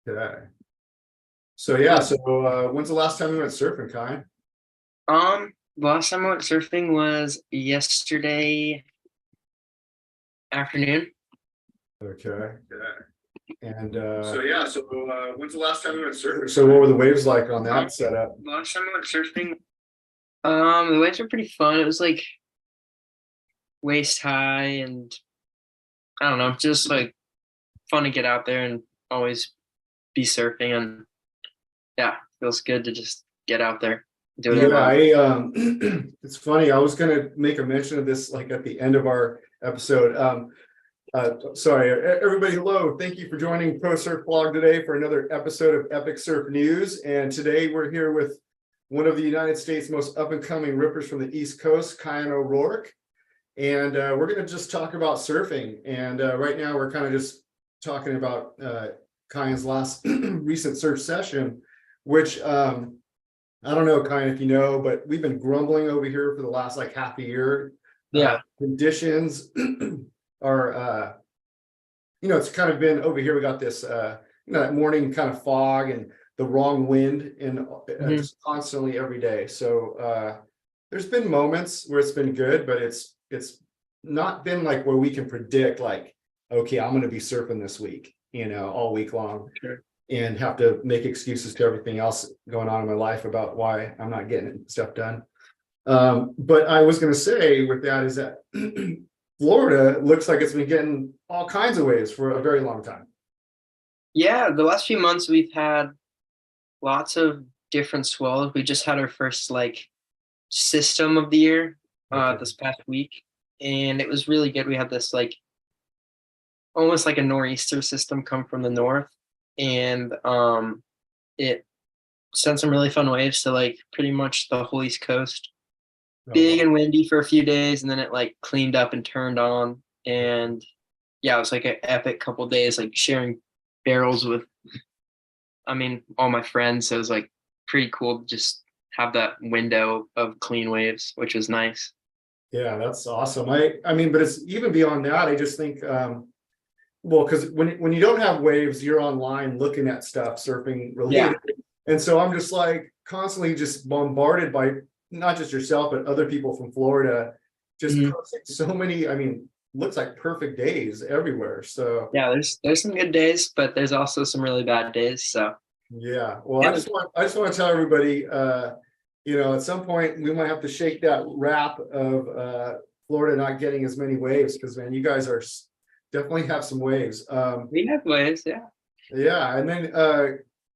Okay. So yeah, so when's the last time you went surfing, Kyan? The last time I went surfing was yesterday afternoon. Okay. And when's the last time you went surfing? So what were the waves like on that setup? The last time I went surfing, the waves were pretty fun. It was like waist high, and I don't know, just like fun to get out there and always be surfing. And yeah, feels good to just get out there, do whatever. Yeah, it's funny. I was gonna make a mention of this like at the end of our episode. Sorry, everybody. Hello, thank you for joining Pro Surf Blog today for another episode of Epic Surf News. And today we're here with one of the United States' most up and coming rippers from the East Coast, Kyan O'Rourke. And we're gonna just talk about surfing. And right now we're kind of just talking about Kyan's last recent surf session, which I don't know, Kyan, if you know, but we've been grumbling over here for the last like half a year. Yeah. Conditions are, it's kind of been over here. We got this, that morning kind of fog and the wrong wind and just constantly every day. So there's been moments where it's been good, but it's not been like where we can predict like, okay, I'm going to be surfing this week, all week long. Sure. And have to make excuses to everything else going on in my life about why I'm not getting stuff done. But I was going to say with that is that Florida looks like it's been getting all kinds of waves for a very long time. Yeah, the last few months we've had lots of different swells. We just had our first like system of the year this past week, and it was really good. We had this like almost like a nor'easter system come from the north, and it sent some really fun waves to like pretty much the whole East Coast. Big and windy for a few days, and then it like cleaned up and turned on. And yeah, it was like an epic couple days, like sharing barrels with all my friends. So it was like pretty cool to just have that window of clean waves, which was nice. Yeah, that's awesome. I mean, but it's even beyond that. I just think well, because when you don't have waves, you're online looking at stuff surfing related. Yeah. And so I'm just like constantly just bombarded by not just yourself, but other people from Florida, just posting so many, looks like perfect days everywhere. So yeah, there's some good days, but there's also some really bad days. So yeah, well, I just want to tell everybody, at some point we might have to shake that wrap of Florida not getting as many waves, because man, you guys are definitely have some waves. We have waves, yeah. Yeah, and then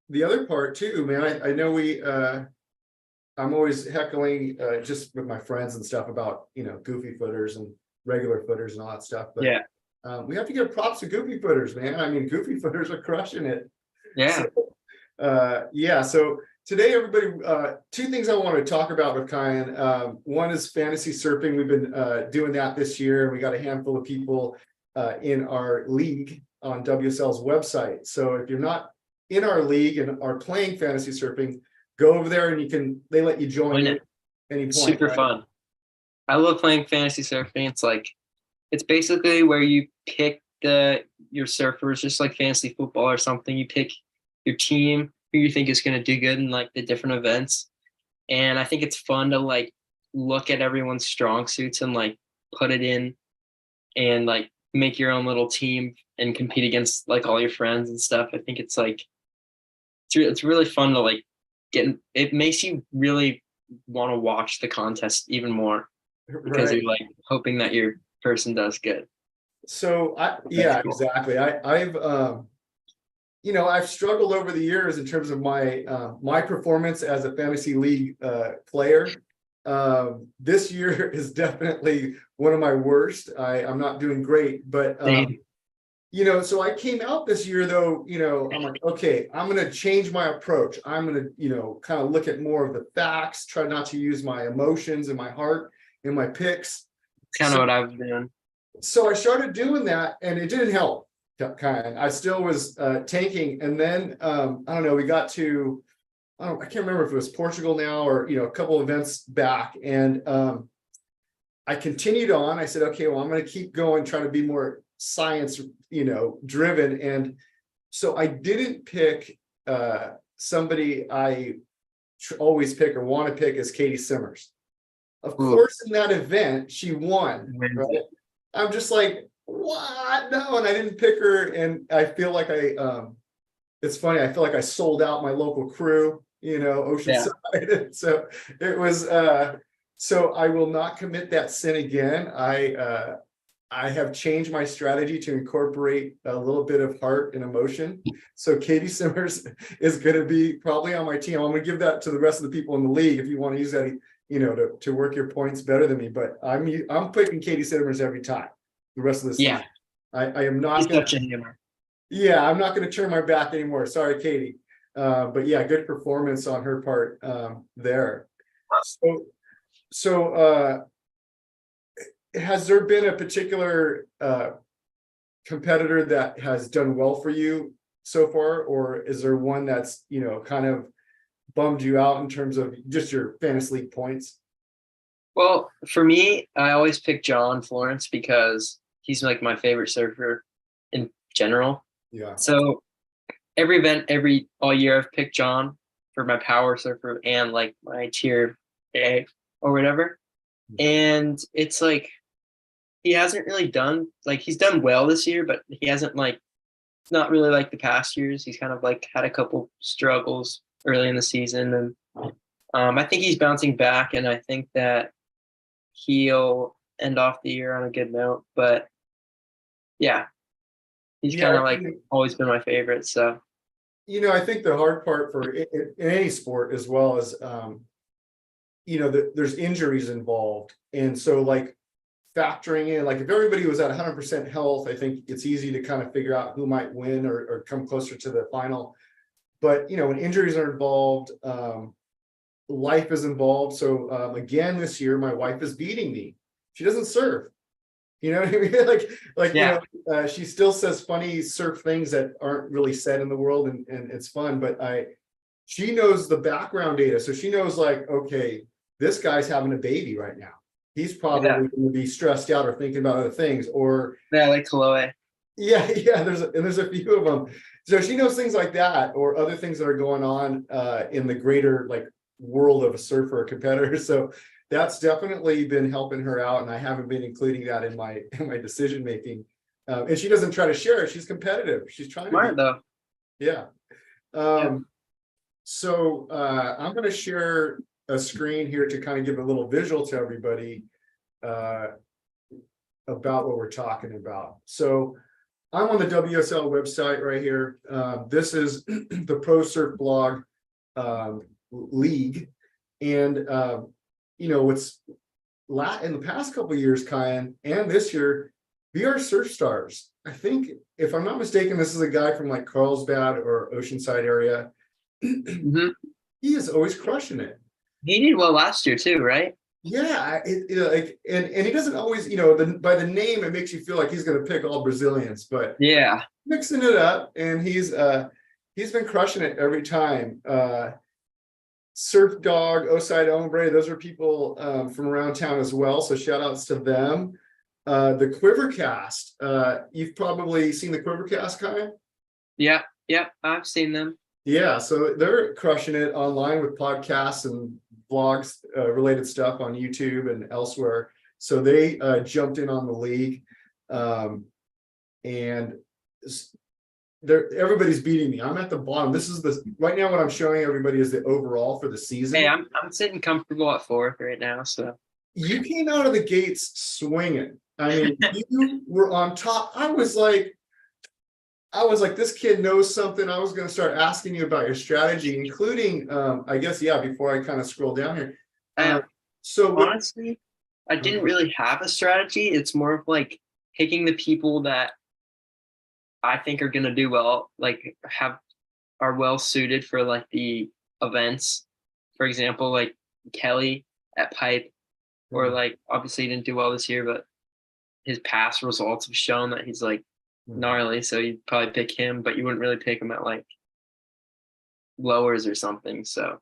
the other part too, man. I know I'm always heckling just with my friends and stuff about goofy footers and regular footers and all that stuff. But yeah, we have to give props to goofy footers, man. Goofy footers are crushing it. Yeah. So, so today, everybody, two things I want to talk about with Kyan. One is fantasy surfing. We've been doing that this year. We got a handful of people in our league on WSL's website. So if you're not in our league and are playing fantasy surfing, go over there and they let you join at any point. Super fun. I love playing fantasy surfing. It's basically where you pick your surfers, just like fantasy football or something. You pick your team, who you think is going to do good in like the different events. And I think it's fun to like look at everyone's strong suits and like put it in and like make your own little team and compete against like all your friends and stuff. I think it's like it's really fun to like it makes you really want to watch the contest even more, because you're like hoping that your person does good. So cool. Exactly. I've struggled over the years in terms of my performance as a fantasy league player. This year is definitely one of my worst. I'm not doing great, but so I came out this year though, I'm like, okay, I'm going to change my approach. I'm going to, kind of look at more of the facts, try not to use my emotions and my heart in my picks. It's kind of what I've been. So I started doing that and it didn't help. I still was tanking. And then, I don't know, we got to, I can't remember if it was Portugal now or, a couple events back. And I continued on. I said, okay, well, I'm going to keep going, try to be more science, driven. And so I didn't pick somebody I always pick or want to pick as Caity Simmers. Of course, in that event, she won, right? I'm just like, what? No, and I didn't pick her. And I feel like it's funny, I feel like I sold out my local crew, Oceanside. So it was, so I will not commit that sin again. I have changed my strategy to incorporate a little bit of heart and emotion. So Caity Simmers is going to be probably on my team. I'm going to give that to the rest of the people in the league if you want to use that, to work your points better than me. But I'm picking Caity Simmers every time. The rest of the season, I am not going to. Yeah, I'm not going to turn my back anymore. Sorry, Caity. But yeah, good performance on her part there. So has there been a particular competitor that has done well for you so far, or is there one that's kind of bummed you out in terms of just your fantasy league points? Well, for me, I always pick John Florence because he's like my favorite surfer in general. Yeah. So every event, all year, I've picked John for my power surfer and like my tier A or whatever. And it's like he hasn't really done, like, he's done well this year, but he hasn't not really like the past years. He's kind of like had a couple struggles early in the season, and I think he's bouncing back, and I think that he'll end off the year on a good note. But yeah, he's kind of like always been my favorite. So I think the hard part for in any sport as well as there's injuries involved, and so like factoring in, like if everybody was at 100% health, I think it's easy to kind of figure out who might win or come closer to the final. But when injuries are involved, life is involved. So again, this year my wife is beating me. She doesn't surf. You know what I mean? She still says funny surf things that aren't really said in the world, and it's fun. But she knows the background data, so she knows like, okay, this guy's having a baby right now. He's probably going to be stressed out or thinking about other things, or like Chloe. Yeah. There's a few of them. So she knows things like that, or other things that are going on in the greater like world of a surfer or competitor. So that's definitely been helping her out, and I haven't been including that in my decision making. And she doesn't try to share it. She's competitive. She's trying to be. Though. Yeah. So I'm going to share a screen here to kind of give a little visual to everybody about what we're talking about. So I'm on the WSL website right here. This is the Pro Surf Blog League, and what's in the past couple of years, Kyan, and this year, VR Surf Stars. I think, if I'm not mistaken, this is a guy from like Carlsbad or Oceanside area. Mm-hmm. He is always crushing it. He did well last year too, right? Yeah, and he doesn't always, by the name, it makes you feel like he's going to pick all Brazilians, but yeah, mixing it up, and he's been crushing it every time. Surf Dog, Oside Ombre, those are people from around town as well, so shout outs to them. The Quivercast, you've probably seen the Quivercast, Kyan? Yeah, I've seen them. Yeah, so they're crushing it online with podcasts and vlogs, related stuff on YouTube and elsewhere. So they jumped in on the league, and everybody's beating me. I'm at the bottom. This is right now what I'm showing everybody is the overall for the season. Hey, I'm sitting comfortable at 4th right now. So you came out of the gates swinging. I mean, you were on top. I was like, this kid knows something. I was going to start asking you about your strategy, including, I guess, before I kind of scroll down here. So honestly, I didn't really have a strategy. It's more of like picking the people that I think are going to do well, like are well suited for like the events. For example, like Kelly at Pipe, or like, obviously he didn't do well this year, but his past results have shown that he's like gnarly, so you'd probably pick him, but you wouldn't really pick him at like lowers or something. So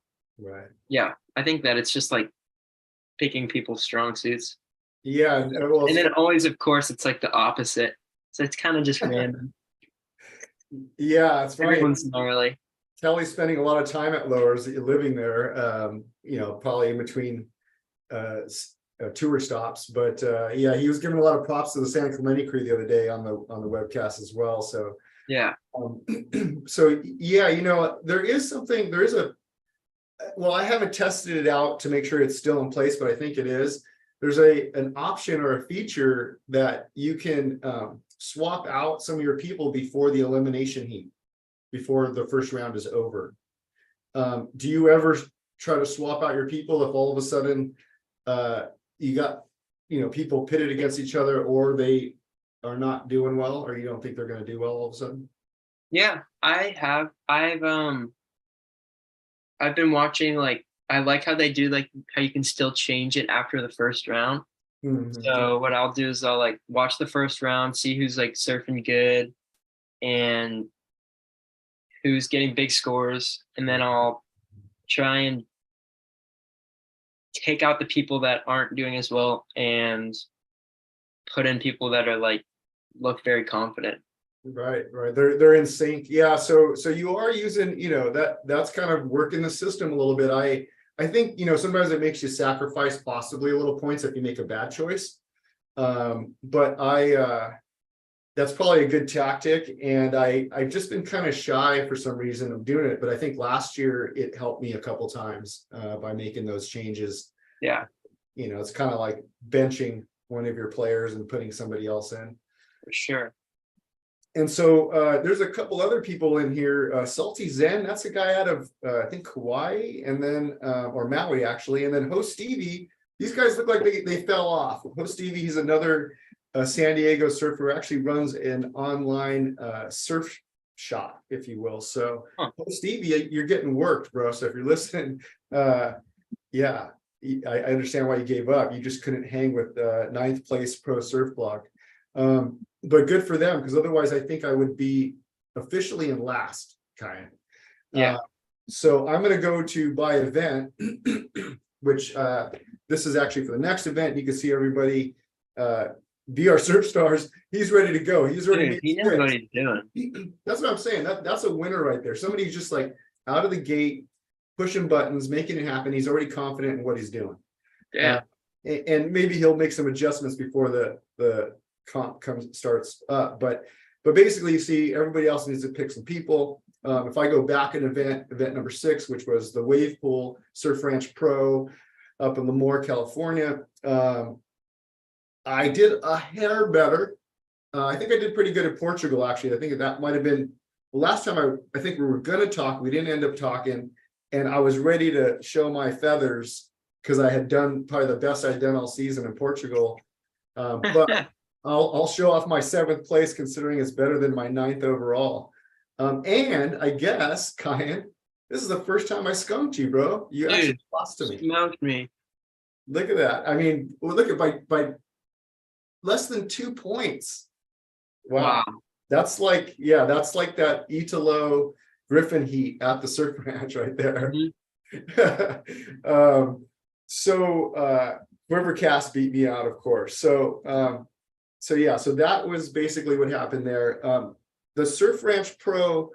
yeah, I think that it's just like picking people's strong suits. Yeah, and then always, of course, it's like the opposite, so it's kind of just random. Yeah, it's every funny. once in a while. Like, Kelly's spending a lot of time at Lowers, living there, probably in between tour stops. But yeah, he was giving a lot of props to the San Clemente crew the other day on the webcast as well. So yeah, so yeah, there is well, I haven't tested it out to make sure it's still in place, but I think it is. There's an option or a feature that you can swap out some of your people before the elimination heat, before the first round is over. Do you ever try to swap out your people if all of a sudden you got people pitted against each other, or they are not doing well, or you don't think they're going to do well all of a sudden? yeah. I've been watching, like, I like how they do, like, how you can still change it after the first round. Mhm. So what I'll do is I'll like watch the first round, see who's like surfing good and who's getting big scores, and then I'll try and take out the people that aren't doing as well and put in people that are like look very confident. Right. They're in sync. Yeah. So you are using, that's kind of working the system a little bit. I think, sometimes it makes you sacrifice possibly a little points if you make a bad choice. But that's probably a good tactic. And I've just been kind of shy for some reason of doing it. But I think last year it helped me a couple times by making those changes. Yeah, It's kind of like benching one of your players and putting somebody else in. for sure. And so there's a couple other people in here. Salty Zen, that's a guy out of I think Hawaii, and then or Maui actually, and then Host Stevie. These guys look like they fell off. Host Stevie, he's another San Diego surfer who actually runs an online surf shop, if you will. So Host Stevie, you're getting worked, bro. So if you're listening, yeah, I understand why you gave up. You just couldn't hang with 9th place pro surf blog. But good for them, because otherwise I think I would be officially in last, Kyan. Yeah. So I'm going to go to by event, which this is actually for the next event. You can see everybody, VR Surf Stars. He's ready to go. He's already Dude, he knows what he's doing. That's what I'm saying. That's a winner right there. Somebody's just like out of the gate, pushing buttons, making it happen. He's already confident in what he's doing. Yeah. And maybe he'll make some adjustments before the comp starts up, but basically you see everybody else needs to pick some people. If I go back an event number 6, which was the Wave Pool Surf Ranch Pro up in Lemoore, California, I did a hair better. I think I did pretty good at Portugal, actually. I think that might have been the last time I think we were going to talk. We didn't end up talking, and I was ready to show my feathers because I had done probably the best I'd done all season in Portugal. But I'll show off my 7th place, considering it's better than my 9th overall. And I guess, Kyan, this is the first time I skunked you, bro. You actually lost to me. Smoked me. Look at that. I mean, look at by less than 2 points. Wow. That's like that Italo Griffin heat at the Surf Ranch right there. Mm-hmm. So whoever cast beat me out, of course. So that was basically what happened there. The Surf Ranch Pro,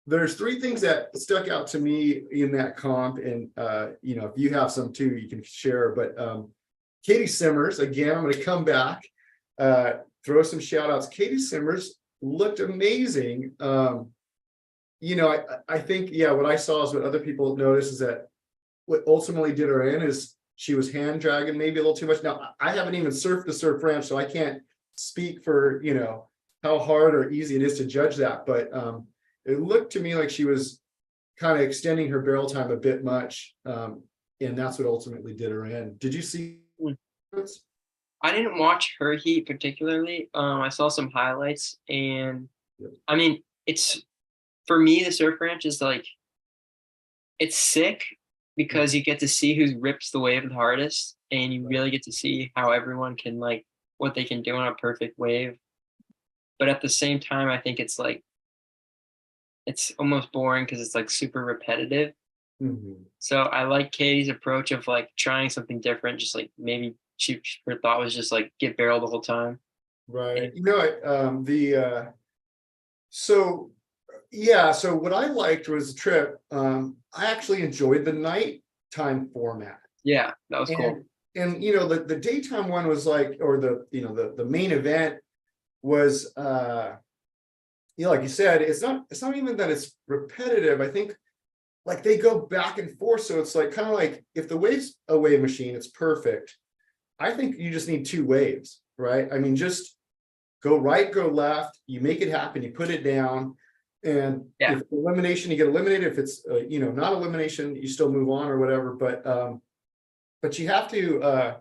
there's 3 things that stuck out to me in that comp, and if you have some too, you can share. But Caity Simmers, again, I'm going to come back, throw some shout outs. Caity Simmers looked amazing. I think, what I saw is what other people noticed is that what ultimately did her in is she was hand dragging maybe a little too much. Now, I haven't even surfed the Surf Ranch, so I can't speak for, how hard or easy it is to judge that. But it looked to me like she was kind of extending her barrel time a bit much. And that's what ultimately did her in. Did you see? I didn't watch her heat particularly. I saw some highlights, and I mean, it's, for me, the Surf Ranch is like, it's sick because you get to see who rips the wave the hardest, and you really get to see how everyone can, like, what they can do on a perfect wave. But at the same time, I think it's like, it's almost boring because it's like super repetitive. Mm-hmm. So I like Caity's approach of like trying something different, just like maybe her thought was just like get barrel the whole time. Right. So Yeah, so what I liked was the trip. I actually enjoyed the nighttime format. Yeah, that was cool. And the daytime one was like, or the main event was like you said, it's not even that it's repetitive. I think like they go back and forth. So it's like kind of like if the wave's a wave machine, it's perfect. I think you just need two waves, right? I mean, just go right, go left, you make it happen, you put it down. And Yeah. if elimination, you get eliminated. If it's not elimination, you still move on or whatever. But you have to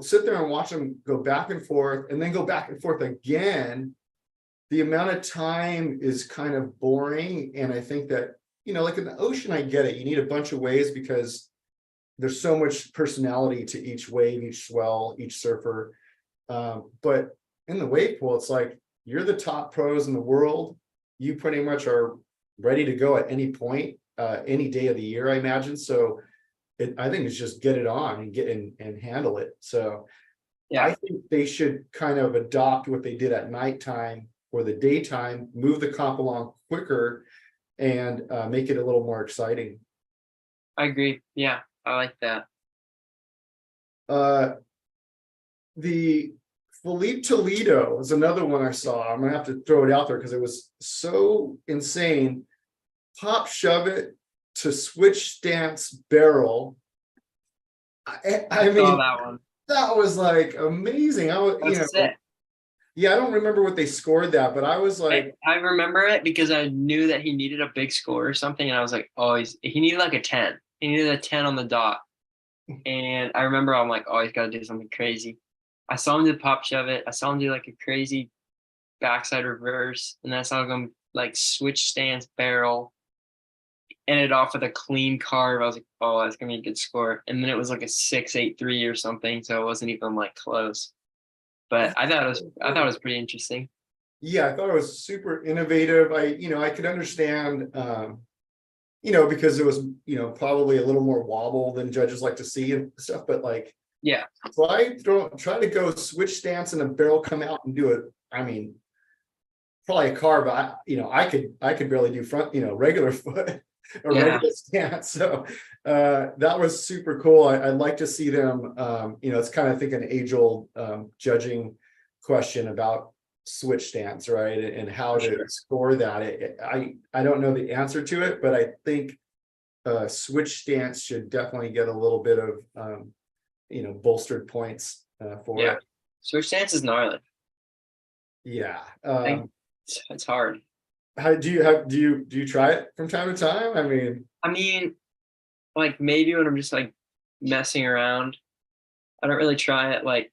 sit there and watch them go back and forth and then go back and forth again. The amount of time is kind of boring. And I think that, like in the ocean, I get it. You need a bunch of waves because there's so much personality to each wave, each swell, each surfer. But in the wave pool, it's like you're the top pros in the world. You pretty much are ready to go at any point, any day of the year, I imagine. So I think it's just get it on and get in and handle it. So Yeah, I think they should kind of adopt what they did at nighttime or the daytime, move the comp along quicker and make it a little more exciting. I agree. Yeah, I like that. The Filipe Toledo is another one I saw. I'm gonna have to throw it out there because it was so insane. Pop shove it to switch stance barrel. I mean, Saw that one. that was like amazing. I was, That's it. yeah, I don't remember what they scored that, but I was like, I remember it because I knew that he needed a big score or something, and I was like, oh, he needed like a 10. He needed a 10 on the dot. And I remember I'm like, oh, he's got to do something crazy. I saw him do pop shove it. I saw him do like a crazy backside reverse, and then I saw him like switch stance barrel, ended off with a clean carve. I was like, oh, that's gonna be a good score. And then it was like a 6.83 or something, so it wasn't even like close. But I thought it was pretty interesting. yeah, I thought it was super innovative. I could understand, because it was, probably a little more wobble than judges like to see and stuff, but like, Yeah, try to go switch stance and a barrel come out and do it. I mean, probably a carve, but I could barely do front, regular foot or yeah, regular stance. So that was super cool. I'd like to see them, it's kind of, I think, an age-old judging question about switch stance, right? And how to sure. score that. I don't know the answer to it, but I think switch stance should definitely get a little bit of bolstered points for Yeah. it. Switch stance is gnarly. Yeah. It's hard. How do you try it from time to time? I mean, like maybe when I'm just like messing around, I don't really try it. Like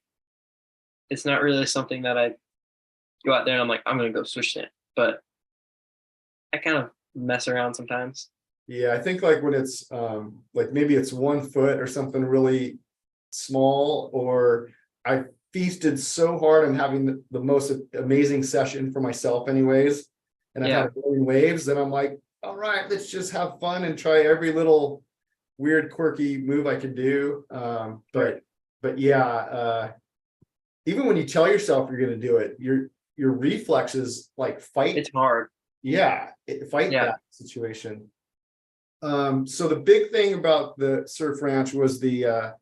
it's not really something that I go out there and I'm like, I'm gonna go switch stance. But I kind of mess around sometimes. Yeah, I think like when it's like maybe it's 1 foot or something really small, or I feasted so hard on having the most amazing session for myself anyways, and I've Yeah, had a million waves, then I'm like, all right, let's just have fun and try every little weird quirky move I could do. But yeah, even when you tell yourself you're going to do it, your reflexes like fight. it's hard. Fight Yeah. that situation. So the big thing about the Surf Ranch was the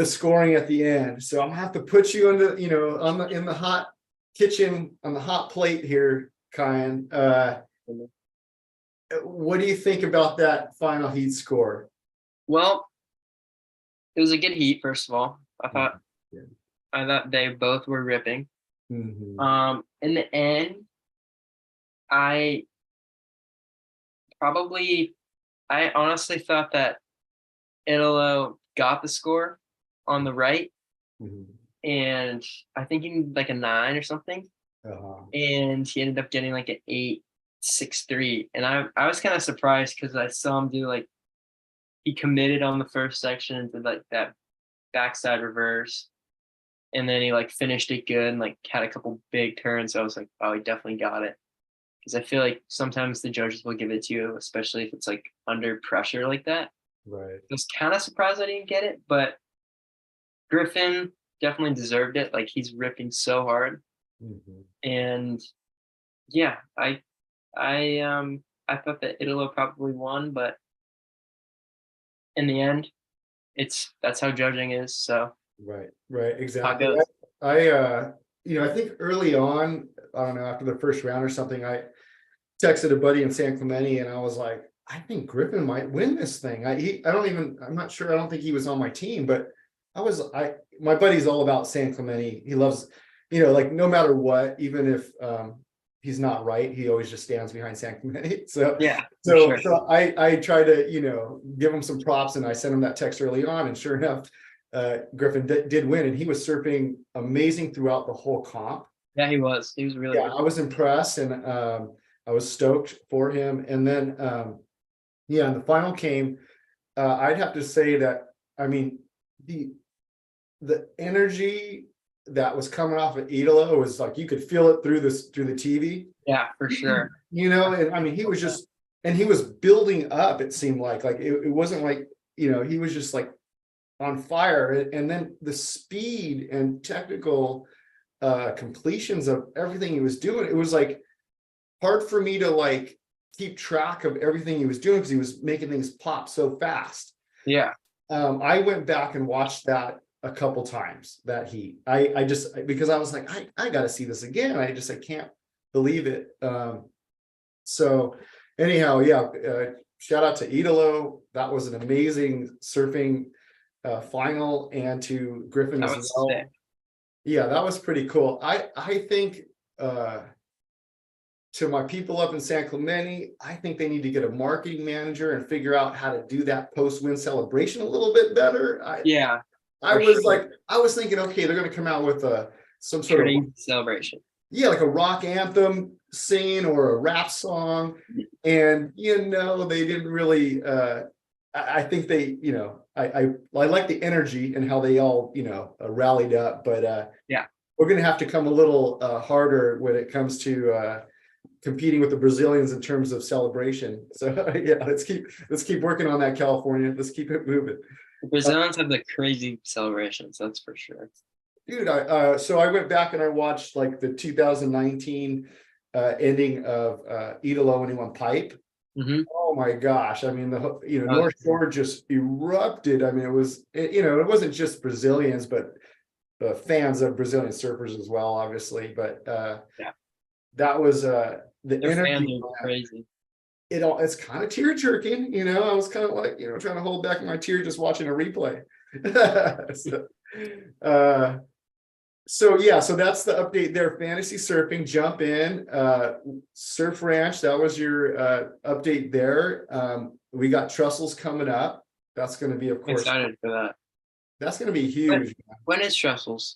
scoring at the end. So I'm gonna have to put you in the hot kitchen on the hot plate here, Kyan. What do you think about that final heat score? Well, it was a good heat, first of all. Yeah. I thought they both were ripping. Mhm. In the end, I I honestly thought that Italo got the score on the right, Mhm. and I think he needed like a 9 or something, Uh-huh. and he ended up getting like an 8.63. And I was kind of surprised because I saw him do like he committed on the first section and did like that backside reverse, and then he like finished it good and like had a couple big turns. So I was like, oh, he definitely got it. Because I feel like sometimes the judges will give it to you, especially if it's like under pressure like that. Right. I was kind of surprised I didn't get it, but Griffin definitely deserved it. Like he's ripping so hard. Mhm. And yeah, I thought that Italo probably won, but in the end, that's how judging is. So Right, how it exactly. goes. I think early on, I don't know, after the first round or something, I texted a buddy in San Clemente and I was like, I think Griffin might win this thing. I'm not sure. I don't think he was on my team, but my buddy's all about San Clemente. He loves, like no matter what, even if he's not right, he always just stands behind San Clemente. So Yeah, for so sure. so I try to, give him some props, and I sent him that text early on, and sure enough, Griffin did win, and he was surfing amazing throughout the whole comp. Yeah, he was. He was really Yeah, good. I was impressed, and I was stoked for him. And then and the final came. I'd have to say that, I mean, the energy that was coming off of Italo was like, you could feel it through the TV. Yeah, for sure. And I mean, he was just, and he was building up. It seemed like it wasn't like, he was just like on fire. And then the speed and technical completions of everything he was doing, it was like hard for me to like keep track of everything he was doing because he was making things pop so fast. Yeah. I went back and watched that a couple times, that heat. I just, because I was like, I got to see this again. I can't believe it. So anyhow, shout out to Italo. That was an amazing surfing final, and to Griffin That as was well. sick. Yeah, that was pretty cool. I think to my people up in San Clemente, I think they need to get a marketing manager and figure out how to do that post-win celebration a little bit better. Yeah, I was thinking, okay, they're going to come out with some sort of celebration. Yeah, like a rock anthem scene or a rap song, and they didn't really. I think they, I like the energy and how they all, rallied up, but Yeah, we're going to have to come a little harder when it comes to competing with the Brazilians in terms of celebration. So let's keep working on that, California. Let's keep it moving. the Brazilians have the crazy celebrations. That's for sure. Dude, so I went back and I watched like the 2019 ending of Italo when he won pipe. Mm-hmm. Oh my gosh! I mean, North Shore just erupted. I mean, it wasn't just Brazilians, but fans of Brazilian surfers as well, obviously. But that was the Their energy. fans are crazy. It's kind of tear jerking. I was kind of like, trying to hold back my tear just watching a replay. So that's the update there. Fantasy surfing, jump in. Surf Ranch, that was your update there. We got Trestles coming up. That's going to be, of course, Excited for that. That's going to be huge. When is Trestles?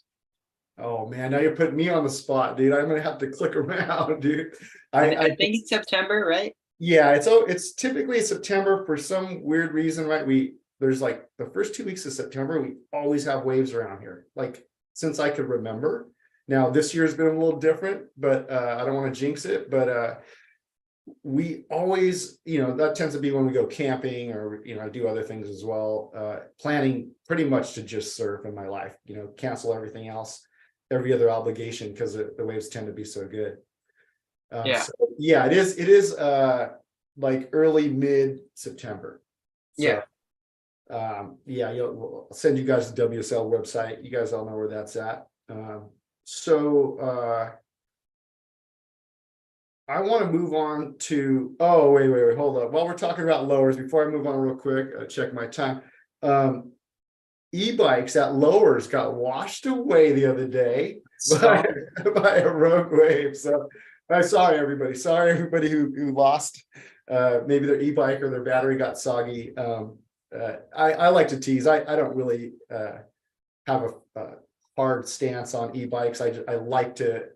Oh man, now you're putting me on the spot, dude. I'm going to have to click around, dude. I think it's September, right? Yeah, it's typically September for some weird reason, right? There's like the first 2 weeks of September, we always have waves around here. Like, since I could remember. Now this year's been a little different, but I don't want to jinx it, but we always, that tends to be when we go camping or, I do other things as well, planning pretty much to just surf in my life, cancel everything else, every other obligation, because the waves tend to be so good. It is like early mid-September. So, I'll send you guys the WSL website. You guys all know where that's at. I want to move on to, wait, hold up. While we're talking about lowers, before I move on real quick, check my time. E-bikes at lowers got washed away the other day by a rogue wave. So I'm sorry, everybody. Sorry, everybody who lost maybe their e-bike or their battery got soggy. I like to tease. I don't really have a hard stance on e-bikes. I like to,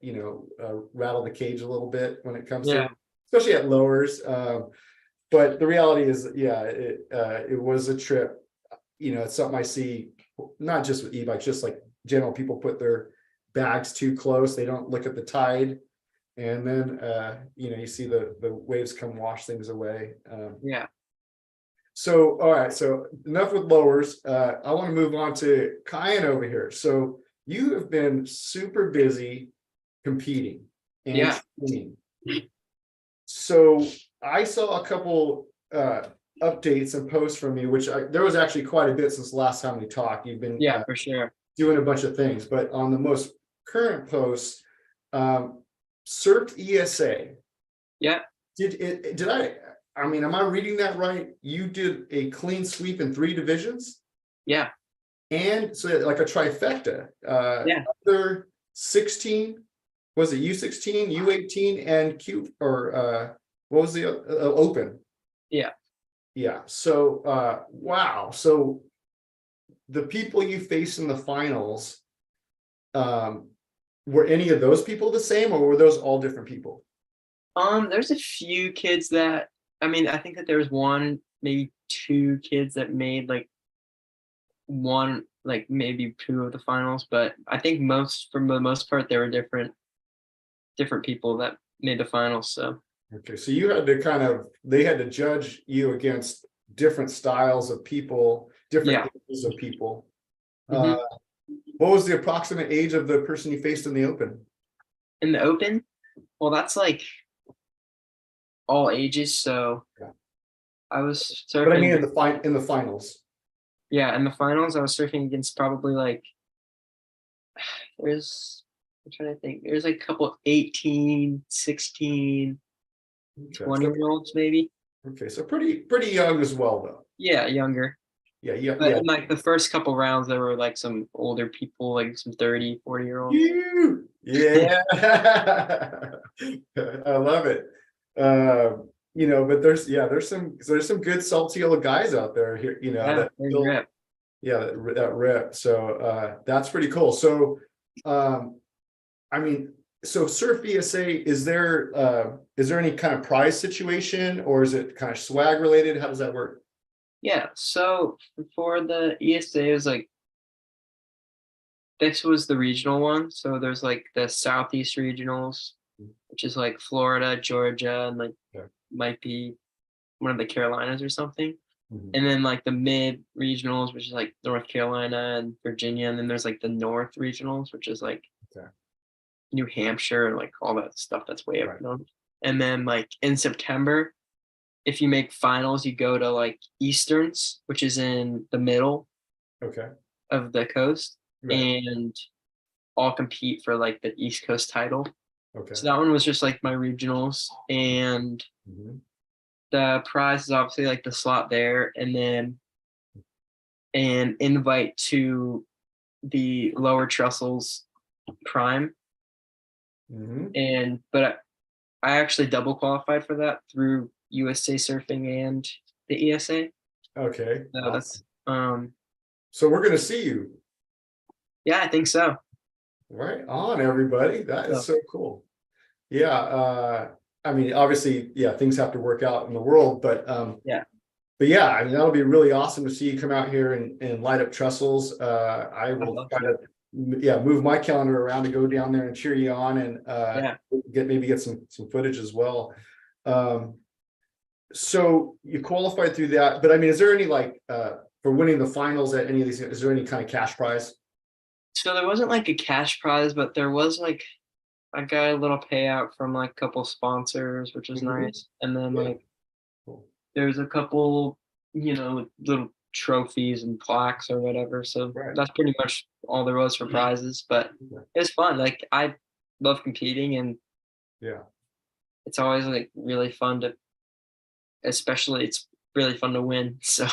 rattle the cage a little bit when it comes to, especially at lowers. But the reality is, it was a trip. It's something I see, not just with e-bikes, just like general people put their bags too close. They don't look at the tide. And then, you see the waves come wash things away. So, all right. So enough with lowers. I want to move on to Kyan over here. So you have been super busy competing and training. so I saw a couple updates and posts from you, which there was actually quite a bit since the last time we talked. You've been for sure. doing a bunch of things, but on the most current post, SurfESA. Yeah. Did I mean, am I reading that right? You did a clean sweep in 3 divisions? Yeah. And so like a trifecta. Under 16, was it U16, U18, and Q, or what was the open? Yeah. Yeah. So wow. So the people you faced in the finals, were any of those people the same, or were those all different people? There's a few kids that, I mean, I think that there was one, maybe 2 kids that made like one, like maybe 2 of the finals, but I think for the most part, there were different people that made the finals. So Okay, so you had to they had to judge you against different styles of people, different ages of people. Mhm. What was the approximate age of the person you faced in the open? In the open, well, that's like all ages. So Yeah. I was But I mean, surfing. in the finals. Yeah, in the finals, I was surfing against probably like I'm trying to think. There's like a couple 18, 16, Okay. 20-year-olds maybe. Okay, so pretty young as well, though. Yeah, younger. Yeah, yeah, But yeah. in like the first couple rounds, there were like some older people, like some 30, 40-year-olds. Yeah. I love it. But there's some good salty old guys out there here, Yeah, that they still, rip. yeah, that rip. So that's pretty cool. So I mean, so SurfESA, is there any kind of prize situation, or is it kind of swag related? How does that work? Yeah, so for the ESA, it was like this was the regional one. So there's like the Southeast regionals, which is like Florida, Georgia, and like Okay. might be one of the Carolinas or something. Mhm. And then like the mid regionals, which is like North Carolina and Virginia, and then there's like the North regionals, which is like Okay. New Hampshire and like all that stuff that's way up Right. north. And then like in September, if you make finals, you go to like Easterns, which is in the middle Okay. of the coast, Right. and all compete for like the East Coast title. Okay. So that one was just like my regionals, and Mhm. the prize is obviously like the slot there, and then an invite to the Lower Trestles Prime. Mhm. And but I actually double qualified for that through USA Surfing and the ESA. Okay. So Awesome. that's So we're gonna see you. yeah, I think so. Right on, everybody. That is So so cool. Yeah. I mean, obviously, yeah, things have to work out in the world, yeah, but yeah, I mean, that'll be really awesome to see you come out here and light up trestles. I I'd will love kind to. of, yeah, move my calendar around to go down there and cheer you on, and Yeah. get some footage as well. So you qualified through that, but I mean, is there any like for winning the finals at any of these, is there any kind of cash prize? So there wasn't like a cash prize, but there was like I got a little payout from like a couple sponsors, which was Mhm. nice. And then Yeah. like Cool. there's a couple, little trophies and plaques or whatever. So Right. that's pretty much all there was for prizes. But it was fun. Like I love competing, and Yeah. it's always like really fun to, especially it's really fun to win. So it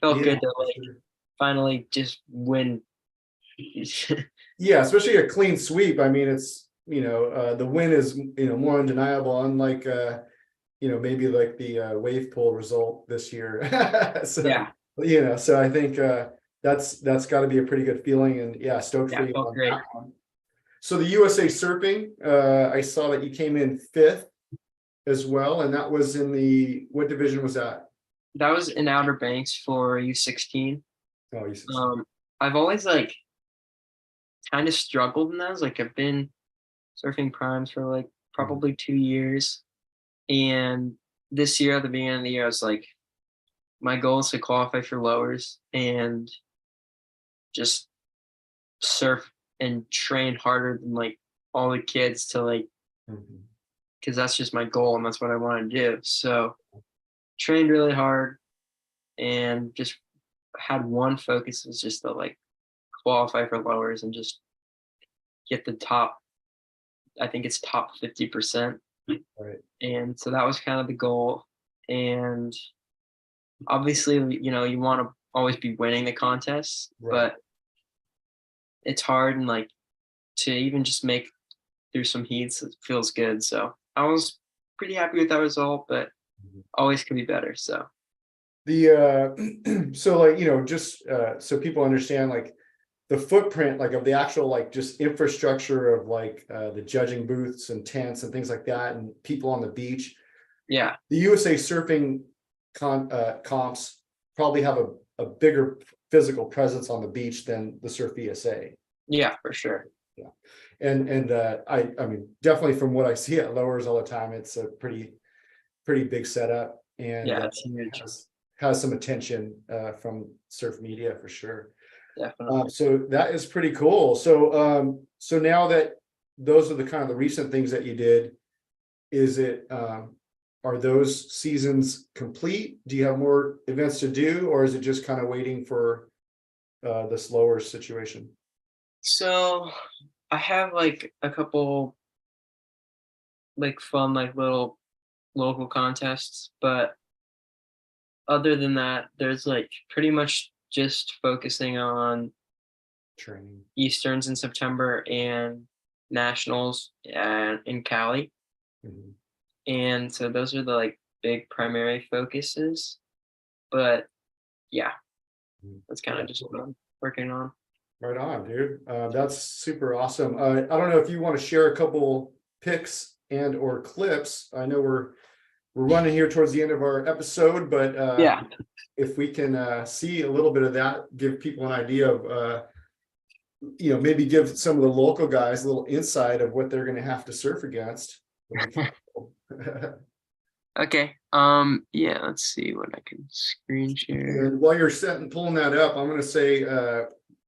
felt Yeah. good to like Sure. finally just win. Yeah, especially a clean sweep. I mean, it's, the win is, more undeniable, unlike, maybe like the wave pool result this year. So, Yeah, so I think that's got to be a pretty good feeling, and yeah, stoked yeah, for it you felt on great. that one. So the USA Surfing, I saw that you came in 5th as well, and that was in what division was that? That was in Outer Banks for U16. Oh, you said. I've always like kind of struggled in those. Like I've been surfing primes for like Mhm. probably 2 years. And this year at the beginning of the year, I was like, my goal is to qualify for lowers and just surf and train harder than like all the kids to like Mhm. because that's just my goal and that's what I want to do. So trained really hard and just had one focus, was just to like qualify for lowers and just get the top, I think it's top 50%. Right. And so that was kind of the goal. And obviously, you want to always be winning the contests, Right. but it's hard, and like to even just make through some heats, it feels good. So I was pretty happy with that result, but always could be better. So The so like, just so people understand, like the footprint, like of the actual, like just infrastructure of like the judging booths and tents and things like that, and people on the beach. yeah, The USA surfing comps probably have a bigger physical presence on the beach than the SurfESA. yeah, for sure. Yeah. And I mean, definitely from what I see at lowers all the time, it's a pretty big setup, and Yeah, it's huge. has some attention from surf media for sure. Definitely. So that is pretty cool. So now that those are the kind of the recent things that you did, is it are those seasons complete? Do you have more events to do, or is it just kind of waiting for this lower situation? So I have like a couple like fun, like little local contests, but other than that, there's like pretty much just focusing on Training. Easterns in September and nationals and in Cali. Mhm. And so those are the like big primary focuses. But yeah, Mhm. that's kind of just what I'm working on. Right on, dude. That's super awesome. I don't know if you want to share a couple pics and or clips. I know we're running here towards the end of our episode, but Yeah. if we can see a little bit of that, give people an idea of maybe give some of the local guys a little insight of what they're going to have to surf against. Okay. Yeah, let's see what I can screen share. And while you're pulling that up, I'm going to say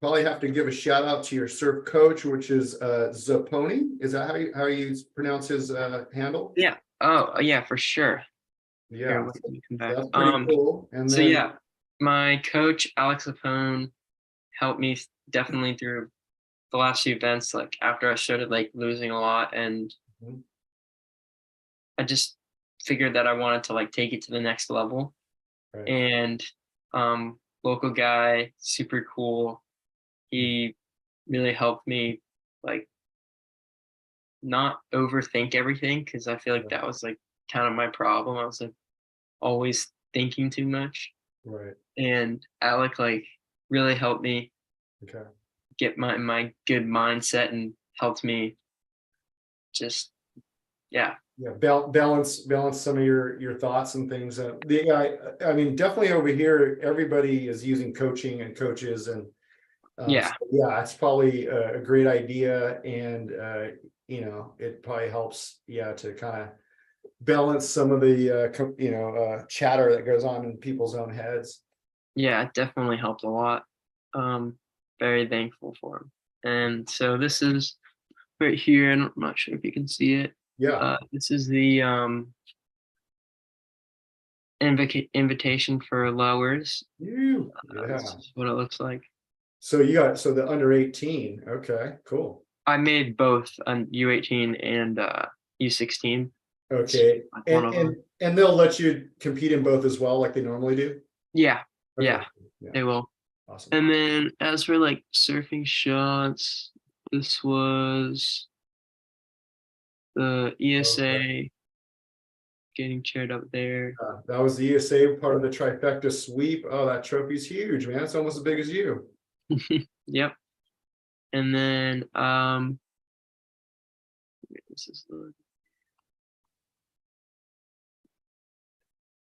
probably have to give a shout out to your surf coach, which is Zapponi. Is that how you pronounce his handle? Yeah. Oh, yeah, for sure. Yeah, Here, let me come back. that's pretty cool. And So then yeah, my coach Alex Lapone helped me definitely through the last few events. Like after I started like losing a lot, and Mhm. I just figured that I wanted to like take it to the next level. Right. And local guy, super cool. He really helped me like not overthink everything, because I feel like that was like kind of my problem. I was like always thinking too much. Right. And Alec like really helped me Okay. get my good mindset and helped me just yeah. Yeah, balance some of your thoughts and things. I mean, definitely over here, everybody is using coaching and coaches, and Yeah. so, yeah, it's probably a great idea, and it probably helps, to kind of balance some of the chatter that goes on in people's own heads. Yeah, it definitely helped a lot. Very thankful for him. And so this is right here, and I'm not sure if you can see it. Yeah. This is the invitation for lowers. Yeah. This is what it looks like. So the under 18. Okay, cool. I made both on U18 and U16. Okay, Like one of them. and they'll let you compete in both as well, like they normally do. Yeah, Okay. yeah, Yeah. they will. Awesome. And then as for like surfing shots, this was the ESA getting chaired up there. That was the ESA part of the trifecta sweep. Oh, that trophy's huge, man. It's almost as big as you. Yep. And then this is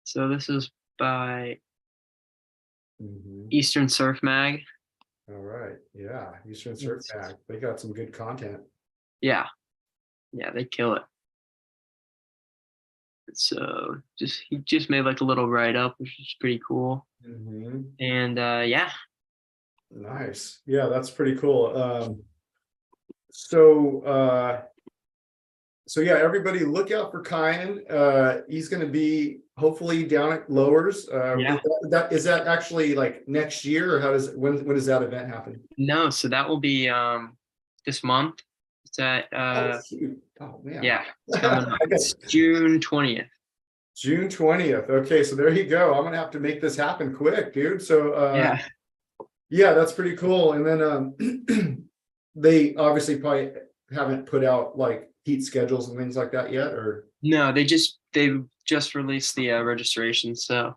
so this is by Eastern Surf Mag. All right. Yeah. Eastern Surf Mag. They got some good content. Yeah. Yeah, they kill it. So he just made like a little write-up, which is pretty cool. And yeah. Nice. Yeah, that's pretty cool. So So yeah, everybody look out for Kyan. He's going to be hopefully down at Lowers. Yeah. Is that actually like next year, or when does that event happen? No, so that will be this month. It's at Oh shoot! Oh man. yeah, it's coming up. I got It's June 20th. June 20th. Okay, so there you go. I'm gonna have to make this happen quick, dude. So Yeah. yeah, that's pretty cool. And then they obviously probably haven't put out like heat schedules and things like that yet, or No, they just released the registration, so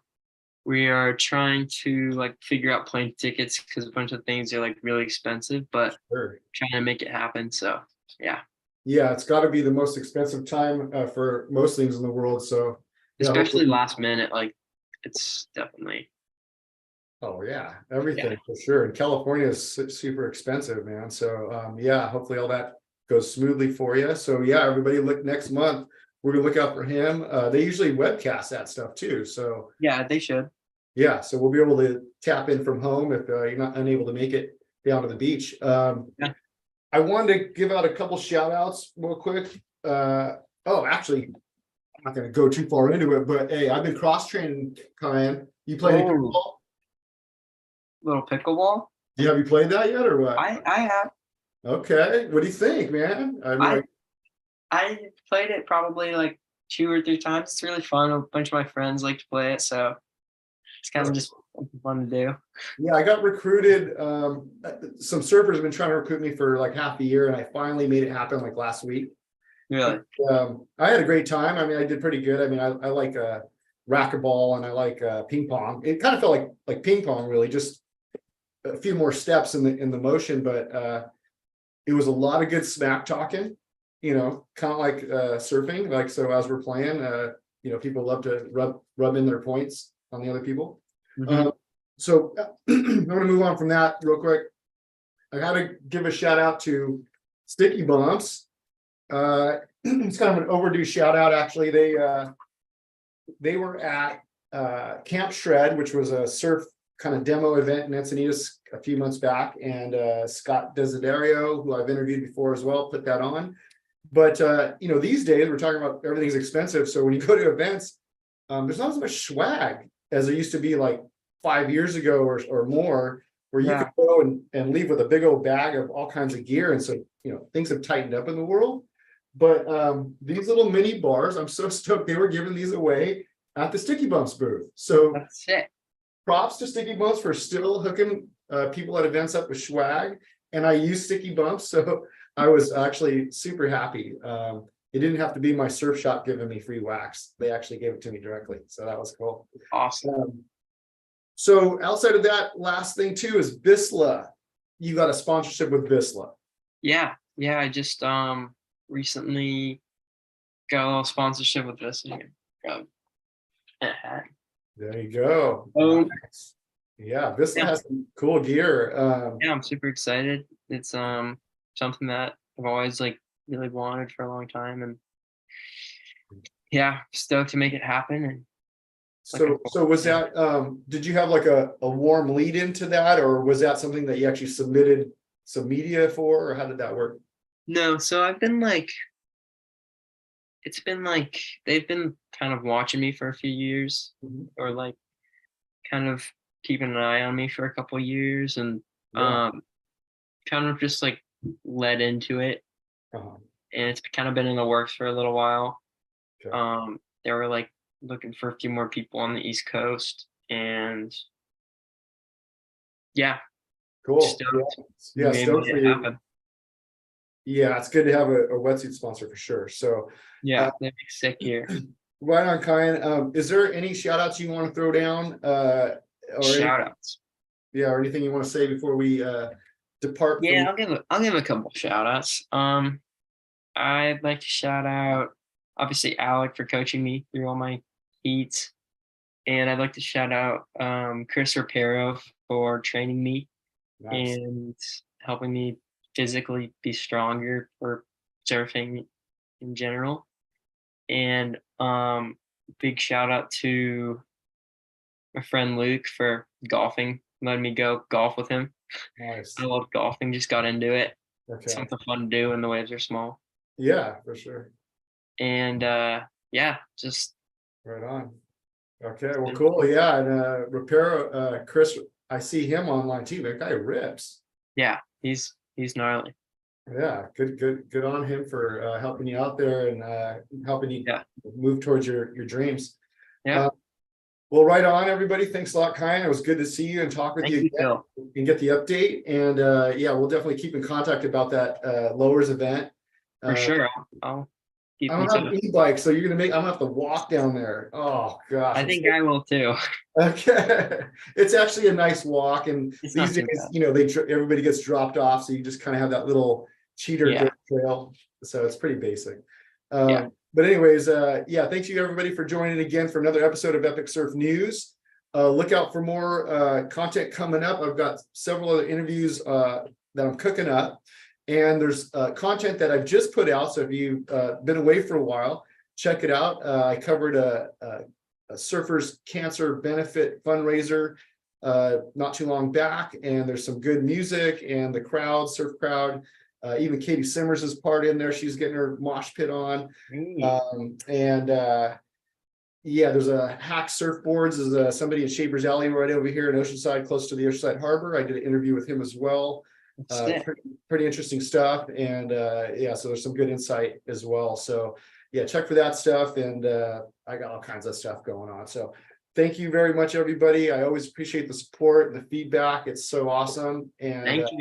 we are trying to like figure out plane tickets because a bunch of things are like really expensive, but sure. trying to make it happen. So yeah, Yeah, it's got to be the most expensive time for most things in the world. So yeah, especially hopefully. last minute, like it's definitely Oh yeah, yeah. everything for sure. And California is super expensive, man. So yeah, hopefully all that goes smoothly for you. So yeah, everybody look next month. We're gonna look out for him. They usually webcast that stuff too. So Yeah, they should. yeah, so we'll be able to tap in from home if you're not unable to make it down to the beach. Yeah. I wanted to give out a couple shout outs real quick. Oh, actually, I'm not going to go too far into it, but hey, I've been cross training, Kyan. You play any Oh, pickleball? little pickleball. Have you played that yet, or what? I have. Okay, what do you think, man? I mean, I I played it probably like 2 or 3 times. It's really fun. A bunch of my friends like to play it, so it's kind of just fun to do. yeah, I got recruited. Some surfers have been trying to recruit me for like half a year, and I finally made it happen like last week. Really. I had a great time. I mean, I did pretty good. I mean, I like racquetball and I like ping pong. It kind of felt like ping pong, really, just a few more steps in the motion, but it was a lot of good smack talking. Kind of like surfing. Like so, as we're playing, people love to rub in their points on the other people. Mhm. So I'm going to move on from that real quick. I got to give a shout out to Sticky Bumps. It's kind of an overdue shout out. Actually, they were at Camp Shred, which was a surf kind of demo event in Encinitas a few months back, and Scott Desiderio, who I've interviewed before as well, put that on. But these days we're talking about everything's expensive, so when you go to events, there's not as much swag as there used to be like 5 years ago or more, where you could go and leave with a big old bag of all kinds of gear. And so things have tightened up in the world. But these little mini bars, I'm so stoked they were giving these away at the Sticky Bumps booth. So That's it. props to Sticky Bumps for still hooking people at events up with swag. And I use Sticky Bumps, so I was actually super happy. It didn't have to be my surf shop giving me free wax. They actually gave it to me directly. So that was cool. Awesome. So outside of that, last thing too is Bisla. You got a sponsorship with Bisla. Yeah. I just recently got a little sponsorship with this. There you go. Nice. Yeah, Bisla has some cool gear. Yeah, I'm super excited. It's something that I've always like really wanted for a long time, and yeah, stoked to make it happen. And so was that did you have like a warm lead into that, or was that something that you actually submitted some media for, or how did that work? no, so I've been like, it's been like they've been kind of watching me for a few years, or like kind of keeping an eye on me for a couple of years, and kind of just like led into it. And it's kind of been in the works for a little while. Okay. They were like looking for a few more people on the East Coast, and yeah, Cool. stoked. Yeah, We stoked made for it you. happen. Yeah, it's good to have a wetsuit sponsor for sure. So Yeah, they make sick here. right on, Kyan. Is there any shout outs you want to throw down? Or Shout outs. or anything you want to say before we depart Yeah, from I'll give a couple shout outs. I'd like to shout out obviously Alec for coaching me through all my heats. And I'd like to shout out Chris Rapero for training me Nice. and helping me physically be stronger for surfing in general. And big shout out to my friend Luke for golfing, letting me go golf with him. Nice. I love golfing, just got into it. Okay. Something fun to do and the waves are small. Yeah, for sure. and yeah, just Right on. Okay, well, cool. Yeah, and Reparo, Chris, I see him online too. That guy rips. yeah, he's gnarly. Yeah, good on him for helping you out there and helping you Yeah. move towards your dreams. Yeah. Well, right on, everybody. Thanks a lot, Kyan. It was good to see you and talk with Thank you you, again Phil. and get the update. And yeah, we'll definitely keep in contact about that Lowers event. For sure. I'll keep I in don't have touch. an e-bike, so you're gonna make. I'm gonna have to walk down there. Oh gosh. I think I will too. Okay, it's actually a nice walk, and It's these not too days, bad. everybody gets dropped off, so you just kind of have that little cheater Yeah. trail. So it's pretty basic. Yeah. But anyways, yeah, thank you everybody for joining again for another episode of Epic Surf News. Look out for more content coming up. I've got several other interviews that I'm cooking up, and there's content that I've just put out. So if you've been away for a while, check it out. I covered a surfers cancer benefit fundraiser not too long back, and there's some good music and the crowd, surf crowd. Even Caity Simmers is part in there. She's getting her mosh pit on. Yeah, there's a Hack Surfboards is somebody in Shapers Alley right over here in Oceanside, close to the Oceanside Harbor. I did an interview with him as well. Pretty interesting stuff. And yeah, so there's some good insight as well. So yeah, check for that stuff. And I got all kinds of stuff going on. So thank you very much, everybody. I always appreciate the support and the feedback. It's so awesome. And Thank you.